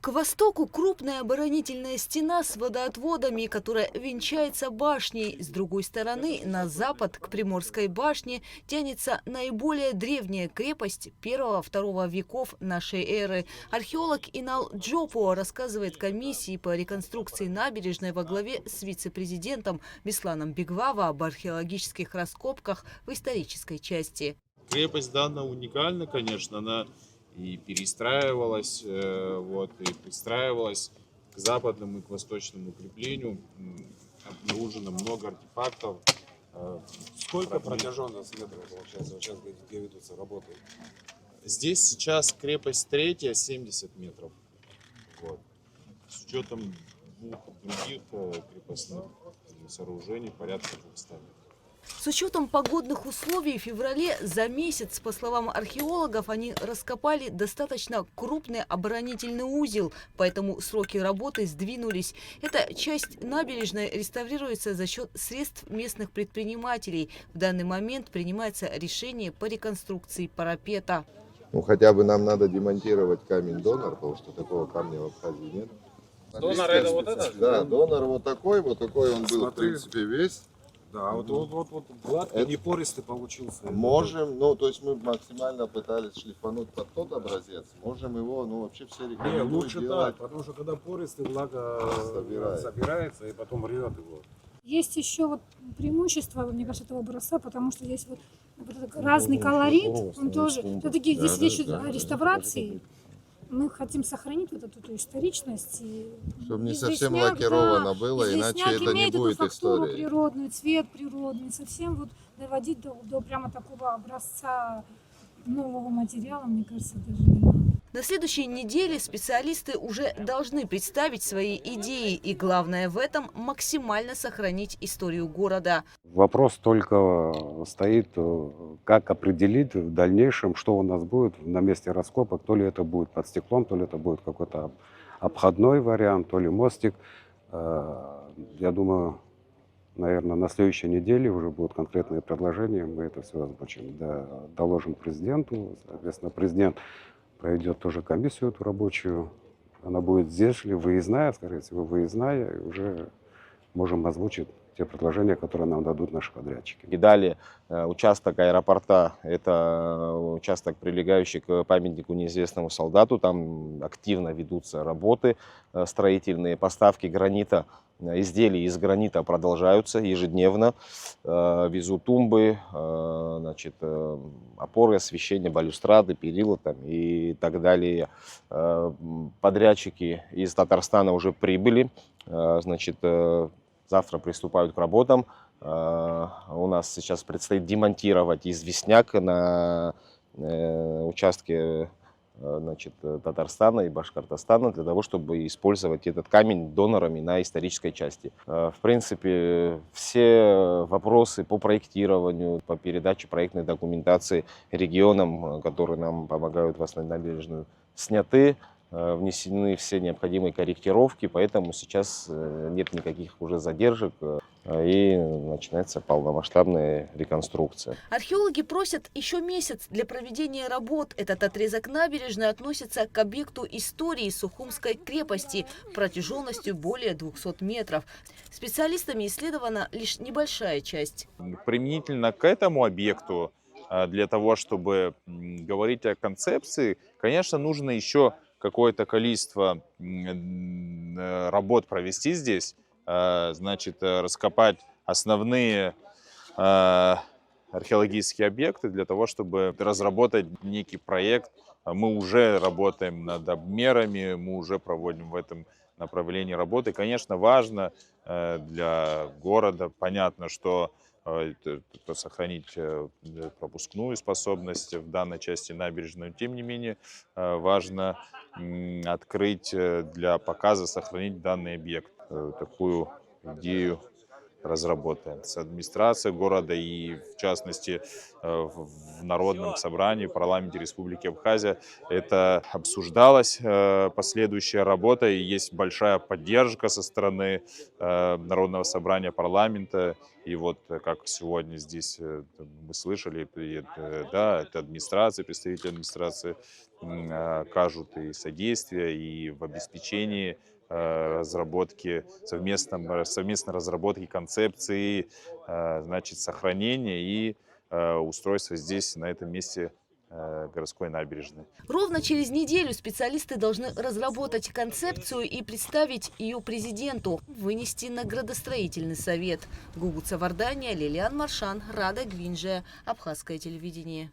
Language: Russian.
К востоку крупная оборонительная стена с водоотводами, которая венчается башней. С другой стороны, на запад, к Приморской башне, тянется наиболее древняя крепость первого-второго веков нашей эры. Археолог Инал Джопо рассказывает комиссии по реконструкции набережной во главе с вице-президентом Бесланом Бигвава об археологических раскопках в исторической части. Крепость данная уникальна, конечно, она и перестраивалась, и пристраивалась к западному и к восточному укреплению. Обнаружено много артефактов. Сколько протяженность метров получается, вот сейчас где ведутся работы? Здесь сейчас крепость третья, 70 метров. Вот. С учетом двух других крепостных сооружений порядка 200 метров. С учетом погодных условий в феврале за месяц, по словам археологов, они раскопали достаточно крупный оборонительный узел, поэтому сроки работы сдвинулись. Эта часть набережной реставрируется за счет средств местных предпринимателей. В данный момент принимается решение по реконструкции парапета. Ну, хотя бы нам надо демонтировать камень-донор, потому что такого камня в Абхазии нет. Донор это вот это? Да, донор вот такой он был, в принципе, весь. Да, вот гладкий, не пористый получился. Можем, ну, то есть мы максимально пытались шлифануть под тот образец. Можем его, ну, вообще все Не, рекомендуют лучше делать. так, потому что когда пористый, влага собирается и потом рвет его. Есть еще вот преимущество, мне кажется, этого образца, потому что здесь вот этот разный колорит, он тоже. Все-таки здесь речь идет о реставрации. Мы хотим сохранить вот эту историчность. Чтобы не известняк, совсем лакировано да, было, иначе известняк это не имеет будет эту фактуру историей. природную, цвет природный, совсем вот доводить до прямо такого образца нового материала, мне кажется, даже не надо. На следующей неделе специалисты уже должны представить свои идеи. И главное в этом – максимально сохранить историю города. Вопрос только стоит, как определить в дальнейшем, что у нас будет на месте раскопок. То ли это будет под стеклом, то ли это будет какой-то обходной вариант, то ли мостик. Я думаю, наверное, на следующей неделе уже будут конкретные предложения. Мы это все озвучим, доложим президенту. Соответственно, президент проведет тоже комиссию эту рабочую. Она будет здесь ли выездная, скорее всего, выездная. И уже можем озвучить те предложения, которые нам дадут наши подрядчики. И далее участок аэропорта, это участок, прилегающий к памятнику неизвестному солдату. Там активно ведутся работы строительные, поставки гранита, изделий из гранита продолжаются ежедневно. Везут тумбы, опоры, освещение, балюстрады, перила там, и так далее. Подрядчики из Татарстана уже прибыли. Завтра приступают к работам. У нас сейчас предстоит демонтировать известняк на участке Татарстана и Башкортостана для того, чтобы использовать этот камень донорами на исторической части. В принципе, все вопросы по проектированию, по передаче проектной документации регионам, которые нам помогают восстановить набережную, сняты. Внесены все необходимые корректировки, поэтому сейчас нет никаких уже задержек и начинается полномасштабная реконструкция. Археологи просят еще месяц для проведения работ. Этот отрезок набережной относится к объекту истории Сухумской крепости протяженностью более 200 метров. Специалистами исследована лишь небольшая часть. Применительно к этому объекту, для того, чтобы говорить о концепции, конечно, нужно еще какое-то количество работ провести здесь, раскопать основные археологические объекты для того, чтобы разработать некий проект. Мы уже работаем над обмерами, мы уже проводим в этом направлении работы. Конечно, важно для города, понятно, что сохранить пропускную способность в данной части набережной. Тем не менее, важно открыть для показа, сохранить данный объект. Такую идею разработаем с администрацией города и, в частности, в Народном собрании, в парламенте Республики Абхазия. Это обсуждалось, последующая работа, и есть большая поддержка со стороны Народного собрания, парламента. И вот как сегодня здесь мы слышали, да, это администрация, представители администрации окажут и содействие, и в обеспечении разработки, совместной разработки концепции, значит, сохранения и устройства здесь, на этом месте городской набережной. Ровно через неделю специалисты должны разработать концепцию и представить ее президенту, вынести на градостроительный совет. Гугуца Вардания, Лилиан Маршан, Рада Гвинджия, Абхазское телевидение.